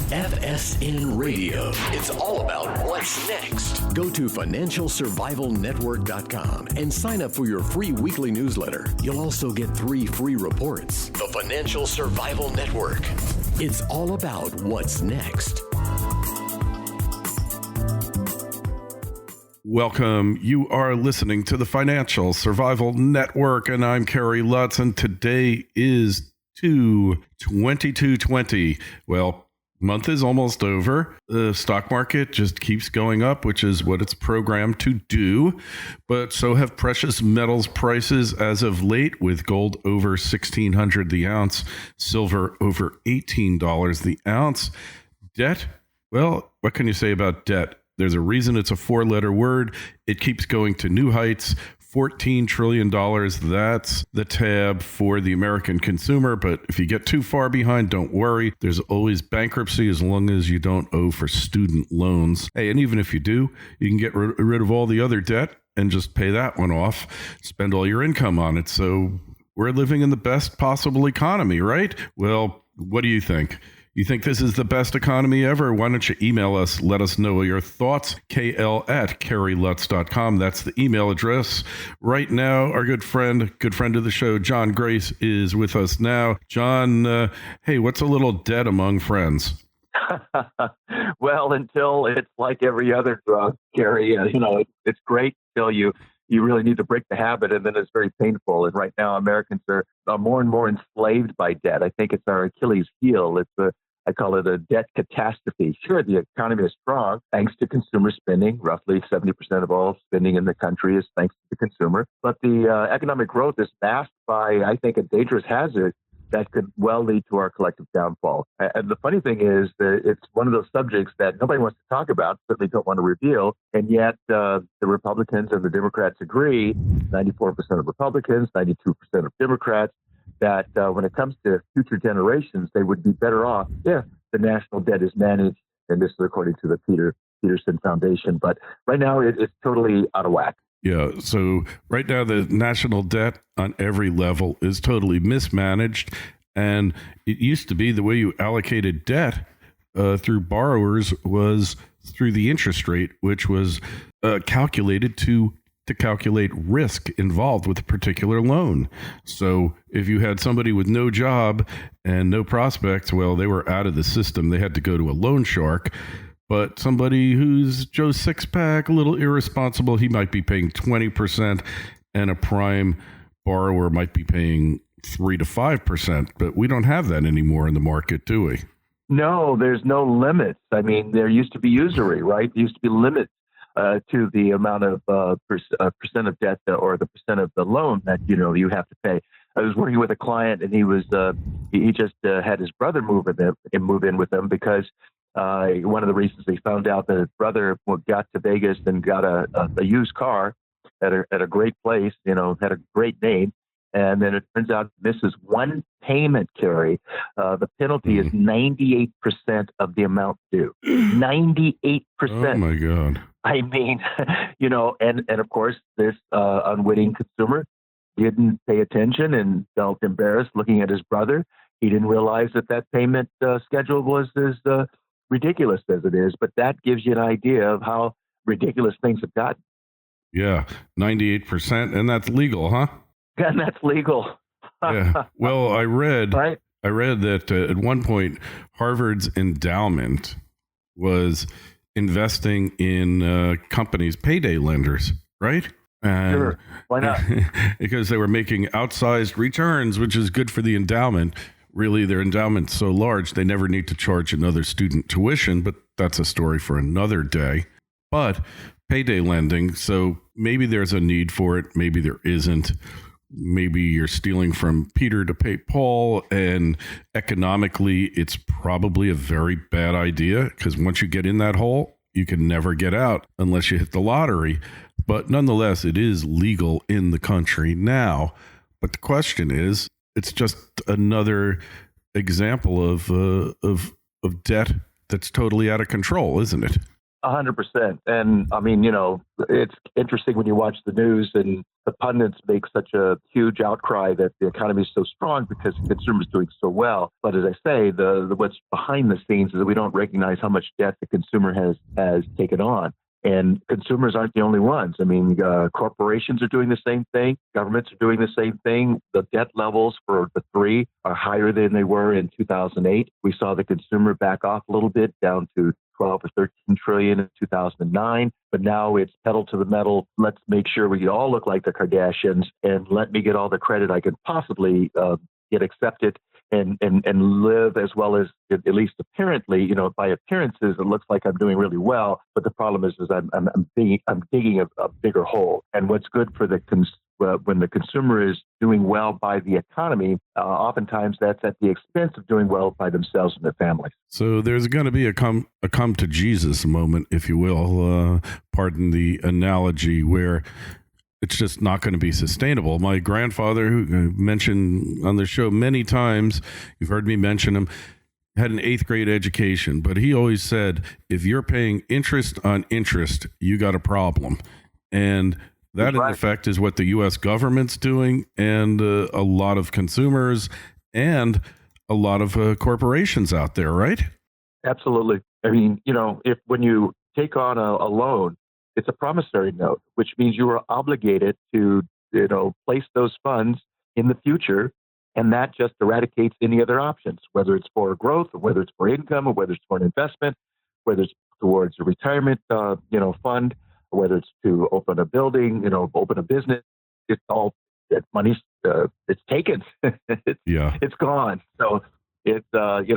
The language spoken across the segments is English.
FSN Radio. It's all about what's next. Go to financialsurvivalnetwork.com and sign up for your free weekly newsletter. You'll also get 3 free reports. The Financial Survival Network. It's all about what's next. Welcome. You are listening to the Financial Survival Network, and I'm Kerry Lutz, and today is 2/22/20. Well, month is almost over. The stock market just keeps going up, which is what it's programmed to do. But so have precious metals prices as of late, with gold over $1,600 the ounce, silver over $18 the ounce. Debt? Well, what can you say about debt? There's a reason it's a 4-letter word. It keeps going to new heights. $14 trillion. That's the tab for the American consumer. But if you get too far behind, don't worry. There's always bankruptcy as long as you don't owe for student loans. Hey, and even if you do, you can get rid of all the other debt and just pay that one off. Spend all your income on it. So we're living in the best possible economy, right? Well, what do you think? You think this is the best economy ever? Why don't you email us? Let us know your thoughts. KL@kerrylutz.com. That's the email address. Right now, our good friend of the show, John Grace, is with us now. John, hey, what's a little debt among friends? Well, until it's like every other drug, Gary, it's great until you really need to break the habit, and then it's very painful. And right now, Americans are more and more enslaved by debt. I think it's our Achilles heel. I call it a debt catastrophe. Sure, the economy is strong thanks to consumer spending. Roughly 70% of all spending in the country is thanks to the consumer. But the economic growth is masked by, I think, a dangerous hazard that could well lead to our collective downfall. And the funny thing is that it's one of those subjects that nobody wants to talk about, certainly don't want to reveal, and yet the Republicans and the Democrats agree, 94% of Republicans, 92% of Democrats, that when it comes to future generations, they would be better off if the national debt is managed, and this is according to the Peterson Foundation. But right now, it's totally out of whack. Yeah, so right now the national debt on every level is totally mismanaged, and it used to be the way you allocated debt through borrowers was through the interest rate, which was calculated to calculate risk involved with a particular loan. So if you had somebody with no job and no prospects, well, they were out of the system. They had to go to a loan shark. But somebody who's Joe Sixpack, a little irresponsible, he might be paying 20%, and a prime borrower might be paying 3 to 5%. But we don't have that anymore in the market, do we? No, there's no limits. I mean, there used to be usury, right? There used to be limits to the amount of percent of debt or the percent of the loan that you have to pay. I was working with a client, and he just had his brother move in with him because one of the reasons he found out that his brother got to Vegas and got a used car at a great place, had a great name. And then it turns out misses one payment, Kerry. The penalty is 98% of the amount due. 98%. Oh, my God. I mean, and of course, this unwitting consumer didn't pay attention and felt embarrassed looking at his brother. He didn't realize that payment schedule was as ridiculous as it is. But that gives you an idea of how ridiculous things have gotten. Yeah, 98%. And that's legal, huh? And that's legal. Yeah. Well, I read right? that at one point, Harvard's endowment was investing in companies, payday lenders, right? And sure. Why not? Because they were making outsized returns, which is good for the endowment. Really, their endowment's so large, they never need to charge another student tuition, but that's a story for another day. But payday lending, so maybe there's a need for it, maybe there isn't. Maybe you're stealing from Peter to pay Paul, and economically, it's probably a very bad idea because once you get in that hole, you can never get out unless you hit the lottery. But nonetheless, it is legal in the country now. But the question is, it's just another example of debt that's totally out of control, isn't it? 100%. And I mean, it's interesting when you watch the news and the pundits make such a huge outcry that the economy is so strong because the consumer is doing so well. But as I say, the what's behind the scenes is that we don't recognize how much debt the consumer has taken on. And consumers aren't the only ones. I mean, corporations are doing the same thing. Governments are doing the same thing. The debt levels for the three are higher than they were in 2008. We saw the consumer back off a little bit down to 12 or 13 trillion in 2009. But now it's pedal to the metal. Let's make sure we all look like the Kardashians and let me get all the credit I can possibly get accepted and live as well as, at least apparently, by appearances, it looks like I'm doing really well. But the problem is I'm digging a bigger hole. And what's good for when the consumer is doing well by the economy, oftentimes that's at the expense of doing well by themselves and their families. So there's going to be a come to Jesus moment, if you will, pardon the analogy, where it's just not going to be sustainable. My grandfather, who mentioned on the show many times, you've heard me mention him, had an 8th grade education, but he always said, if you're paying interest on interest, you got a problem. And that, in effect, is what the U.S. government's doing, and a lot of consumers and a lot of corporations out there, right? Absolutely. I mean, when you take on a loan, it's a promissory note, which means you are obligated to, place those funds in the future, and that just eradicates any other options, whether it's for growth, or whether it's for income, or whether it's for an investment, whether it's towards a retirement, fund, or whether it's to open a building, open a business. It's all that money's it's taken. It's gone. So it doesn't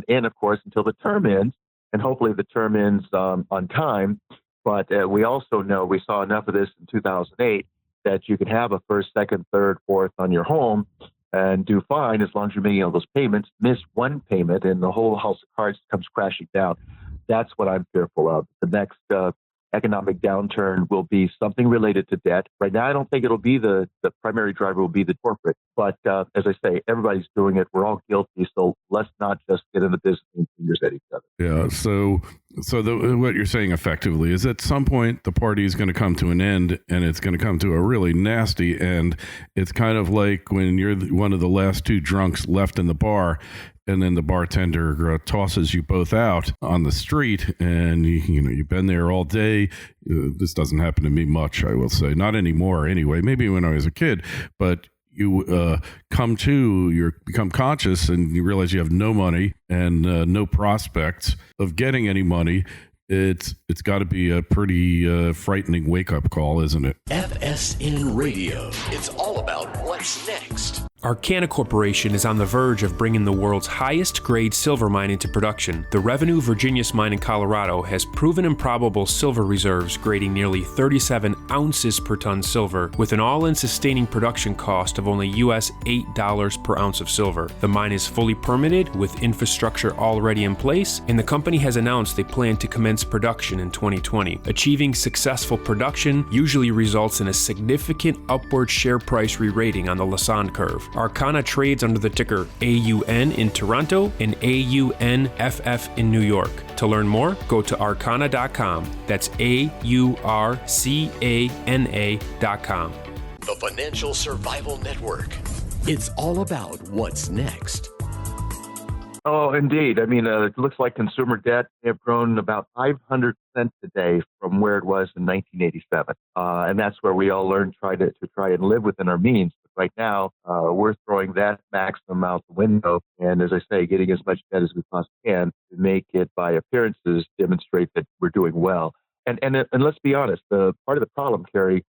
end, of course, until the term ends. And hopefully the term ends on time. But we also know, we saw enough of this in 2008, that you can have a first, second, third, fourth on your home and do fine as long as you're making all those payments. Miss one payment and the whole house of cards comes crashing down. That's what I'm fearful of. The next economic downturn will be something related to debt. Right now, I don't think it'll be the primary driver will be the corporate. But as I say, everybody's doing it. We're all guilty. So let's not just get in the business and fingers at each other. Yeah. So what you're saying effectively is at some point the party is going to come to an end, and it's going to come to a really nasty end. It's kind of like when you're one of the last two drunks left in the bar, and then the bartender tosses you both out on the street, and you've been there all day. This doesn't happen to me much, I will say, not anymore anyway. Maybe when I was a kid, but you become conscious, and you realize you have no money and no prospects of getting any money. It's got to be a pretty frightening wake-up call, isn't it? FSN Radio. It's all about what's next. Arcana Corporation is on the verge of bringing the world's highest grade silver mine into production. The Revenue Virginius mine in Colorado has proven improbable silver reserves grading nearly 37 ounces per ton silver, with an all-in sustaining production cost of only US $8 per ounce of silver. The mine is fully permitted with infrastructure already in place, and the company has announced they plan to commence production in 2020. Achieving successful production usually results in a significant upward share price re-rating on the Lassonde curve. Arcana trades under the ticker AUN in Toronto and AUNFF in New York. To learn more, go to arcana.com. That's AURCANA.com. The Financial Survival Network. It's all about what's next. Oh, indeed. I mean, it looks like consumer debt have grown about 500% today from where it was in 1987. And that's where we all learned to try and live within our means. But right now, we're throwing that maximum out the window. And as I say, getting as much debt as we possibly can to make it by appearances demonstrate that we're doing well. And let's be honest, the part of the problem, Kerry,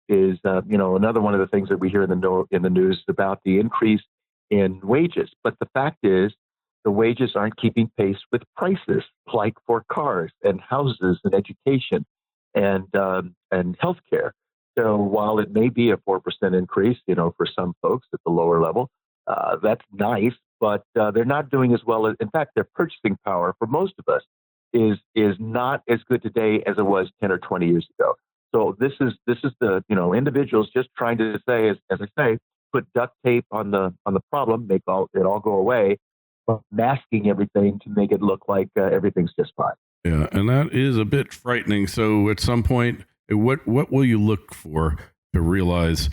is another one of the things that we hear in the news about the increase in wages. But the fact is, the wages aren't keeping pace with prices, like for cars and houses and education and healthcare. So while it may be a 4% increase, for some folks at the lower level, that's nice, but they're not doing as well. In fact, their purchasing power for most of us is not as good today as it was 10 or 20 years ago. So this is the individuals just trying to say, as I say, put duct tape on the problem, make it all go away, but masking everything to make it look like everything's just fine. Yeah, and that is a bit frightening. So at some point, what will you look for to realize,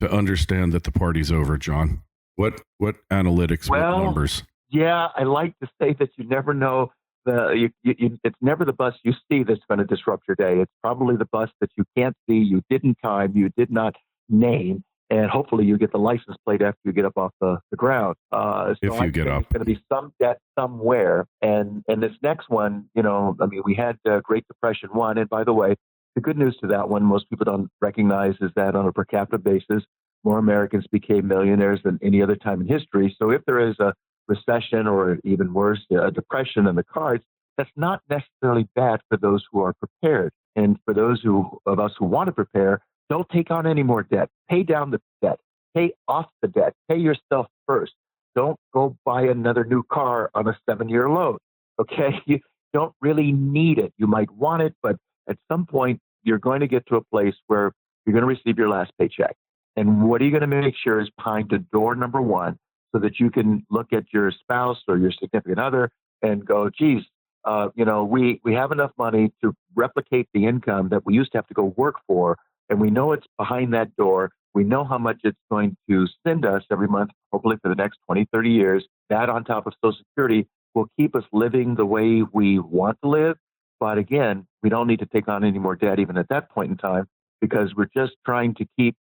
to understand that the party's over, John? What analytics, what Well, numbers? yeah, I like to say that you never know it's never the bus you see that's going to disrupt your day. It's probably the bus that you can't see, you didn't time, you did not name, and hopefully you get the license plate after you get up off the ground. So If I you get think up. it's going to be some debt somewhere, and this next one, I mean, we had Great Depression one, and by the way, the good news to that one, most people don't recognize, is that on a per capita basis, more Americans became millionaires than any other time in history. So if there is a recession or even worse, a depression in the cards, that's not necessarily bad for those who are prepared. And for those of us who want to prepare, don't take on any more debt. Pay down the debt. Pay off the debt. Pay yourself first. Don't go buy another new car on a 7-year loan. Okay? You don't really need it. You might want it, but at some point, you're going to get to a place where you're going to receive your last paycheck. And what are you going to make sure is behind the door number one, so that you can look at your spouse or your significant other and go, geez, we have enough money to replicate the income that we used to have to go work for. And we know it's behind that door. We know how much it's going to send us every month, hopefully for the next 20, 30 years. That on top of Social Security will keep us living the way we want to live. But again, we don't need to take on any more debt even at that point in time, because we're just trying to keep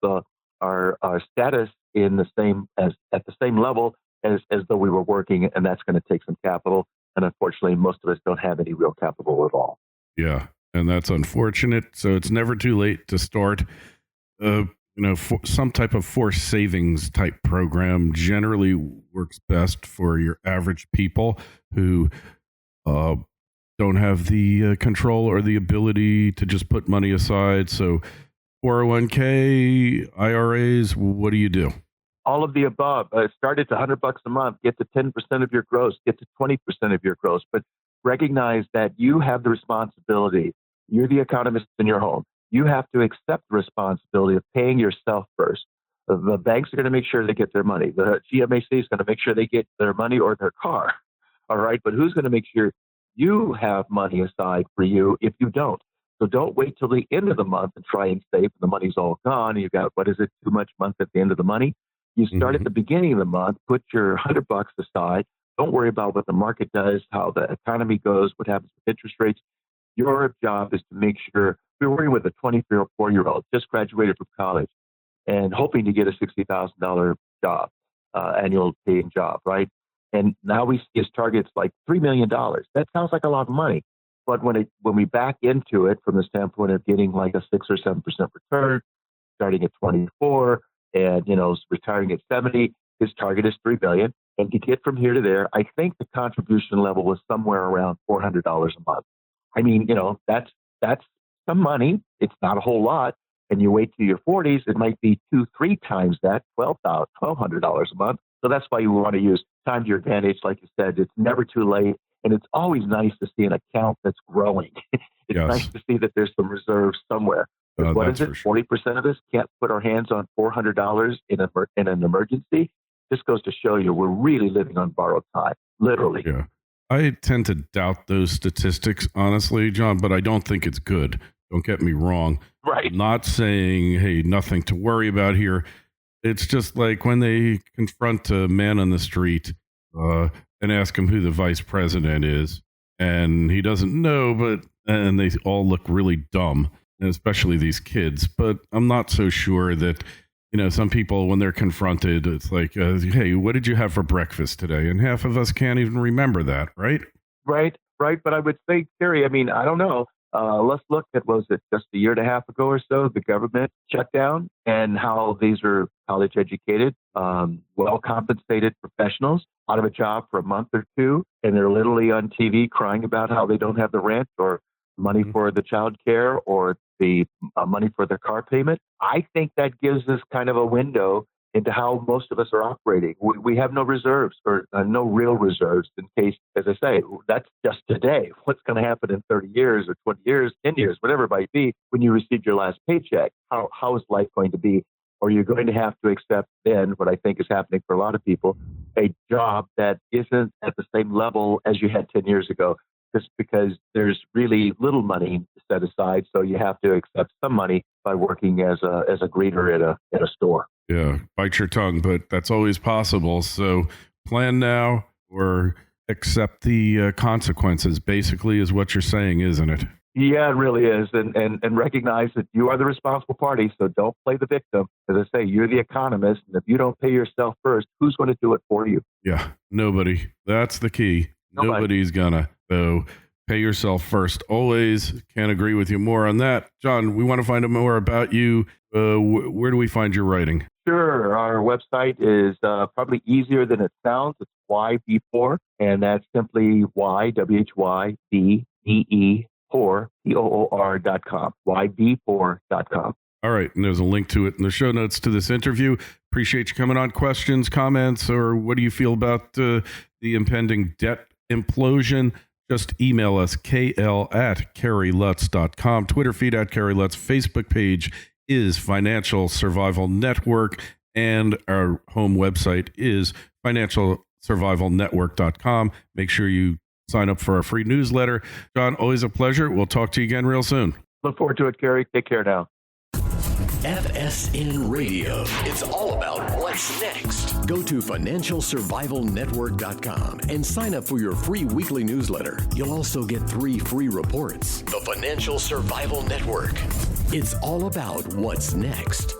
our status in the same at the same level as though we were working, and that's going to take some capital. And unfortunately, most of us don't have any real capital at all. Yeah, and that's unfortunate. So it's never too late to start. Some type of forced savings type program generally works best for your average people who don't have the control or the ability to just put money aside. So 401k, IRAs, what do you do? All of the above. Start at $100 a month, get to 10% of your gross, get to 20% of your gross, but recognize that you have the responsibility. You're the economist in your home. You have to accept the responsibility of paying yourself first. The banks are going to make sure they get their money. The GMAC is going to make sure they get their money or their car. All right. But who's going to make sure you have money aside for you if you don't? So don't wait till the end of the month and try and save. The money's all gone. And you've got, too much month at the end of the money? You start at the beginning of the month, put your $100 aside. Don't worry about what the market does, how the economy goes, what happens with interest rates. Your job is to make sure we're working with a 24-year-old, just graduated from college and hoping to get a $60,000 job, annual paying job, right? And now we see his target's like $3 million. That sounds like a lot of money. But when we back into it from the standpoint of getting like a 6 or 7% return, starting at 24, and retiring at 70, his target is $3 billion. And to get from here to there, I think the contribution level was somewhere around $400 a month. I mean, that's some money. It's not a whole lot. And you wait till your 40s, it might be 2-3 times that, $1,200 a month. So that's why you want to use time to your advantage. Like you said, it's never too late. And it's always nice to see an account that's growing. It's nice to see that there's some reserves somewhere. What is it? 40% of us can't put our hands on $400 in an emergency. This goes to show you we're really living on borrowed time, literally. Yeah. I tend to doubt those statistics, honestly, John, but I don't think it's good. Don't get me wrong. Right. I'm not saying, hey, nothing to worry about here. It's just like when they confront a man on the street and ask him who the vice president is, and he doesn't know, and they all look really dumb, especially these kids. But I'm not so sure that, some people, when they're confronted, it's like, hey, what did you have for breakfast today? And half of us can't even remember that, right? Right. But I would say, Terry, I don't know. Let's look at, was it just a year and a half ago or so, the government shutdown, and how these are college educated, well-compensated professionals out of a job for a month or two, and they're literally on TV crying about how they don't have the rent or money for the child care or the money for their car payment. I think that gives us kind of a window into how most of us are operating. We have no reserves or no real reserves in case, as I say, that's just today. What's going to happen in 30 years or 20 years, 10 years, whatever it might be, when you receive your last paycheck? How is life going to be? Or you're going to have to accept then what I think is happening for a lot of people, a job that isn't at the same level as you had 10 years ago. just because there's really little money set aside. So you have to accept some money by working as a greeter at a store. Yeah, bite your tongue, but that's always possible. So plan now or accept the consequences, basically, is what you're saying, isn't it? Yeah, it really is. And recognize that you are the responsible party. So don't play the victim. As I say, you're the economist. And if you don't pay yourself first, who's going to do it for you? Yeah, nobody. That's the key. Nobody. Nobody's gonna. So pay yourself first. Always can't agree with you more on that. John, we want to find out more about you. Where do we find your writing? Sure. Our website is probably easier than it sounds. It's YB4, and that's simply YWHYDE4, POOR.com, YB4.com. All right. And there's a link to it in the show notes to this interview. Appreciate you coming on. Questions, comments, or what do you feel about the impending debt implosion? Just email us, kl@kerrylutz.com, Twitter feed @KerryLutz, Facebook page is Financial Survival Network, and our home website is financialsurvivalnetwork.com. Make sure you sign up for our free newsletter. John, always a pleasure. We'll talk to you again real soon. Look forward to it, Kerry. Take care now. FSN Radio. It's all about what's next. Go to financialsurvivalnetwork.com and sign up for your free weekly newsletter. You'll also get 3 free reports. The Financial Survival Network. It's all about what's next.